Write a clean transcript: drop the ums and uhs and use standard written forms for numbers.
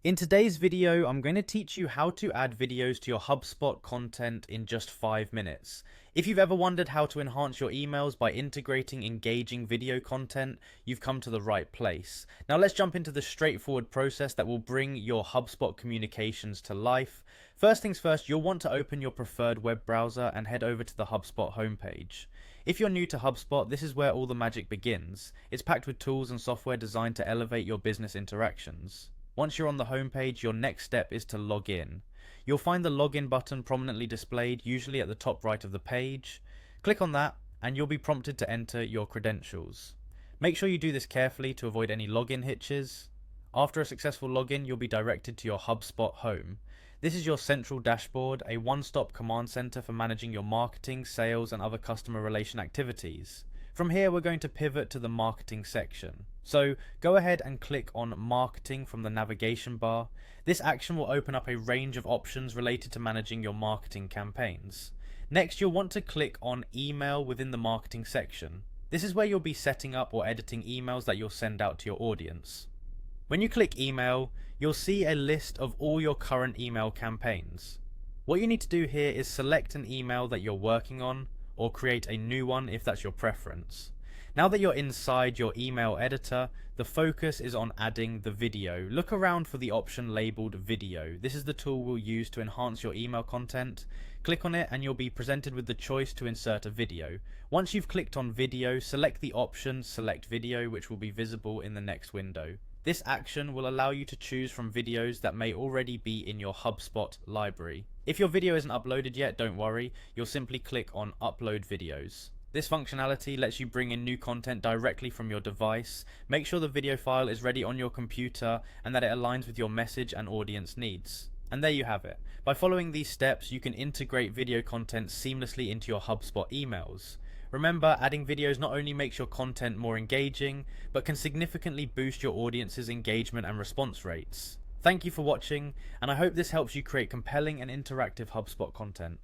In today's video, I'm going to teach you how to add videos to your HubSpot content in just 5 minutes. If you've ever wondered how to enhance your emails by integrating engaging video content, you've come to the right place. Now let's jump into the straightforward process that will bring your HubSpot communications to life. First things first, you'll want to open your preferred web browser and head over to the HubSpot homepage. If you're new to HubSpot, this is where all the magic begins. It's packed with tools and software designed to elevate your business interactions. Once you're on the homepage, your next step is to log in. You'll find the login button prominently displayed, usually at the top right of the page. Click on that and you'll be prompted to enter your credentials. Make sure you do this carefully to avoid any login hitches. After a successful login, you'll be directed to your HubSpot home. This is your central dashboard, a one-stop command center for managing your marketing, sales, and other customer relation activities. From here, we're going to pivot to the marketing section. So go ahead and click on marketing from the navigation bar. This action will open up a range of options related to managing your marketing campaigns. Next, you'll want to click on email within the marketing section. This is where you'll be setting up or editing emails that you'll send out to your audience. When you click email, you'll see a list of all your current email campaigns. What you need to do here is select an email that you're working on, or create a new one if that's your preference. Now that you're inside your email editor, the focus is on adding the video. Look around for the option labeled video. This is the tool we'll use to enhance your email content. Click on it and you'll be presented with the choice to insert a video. Once you've clicked on video, select the option select video, which will be visible in the next window. This action will allow you to choose from videos that may already be in your HubSpot library. If your video isn't uploaded yet, don't worry, you'll simply click on Upload Videos. This functionality lets you bring in new content directly from your device. Make sure the video file is ready on your computer and that it aligns with your message and audience needs. And there you have it. By following these steps, you can integrate video content seamlessly into your HubSpot emails. Remember, adding videos not only makes your content more engaging, but can significantly boost your audience's engagement and response rates. Thank you for watching, and I hope this helps you create compelling and interactive HubSpot content.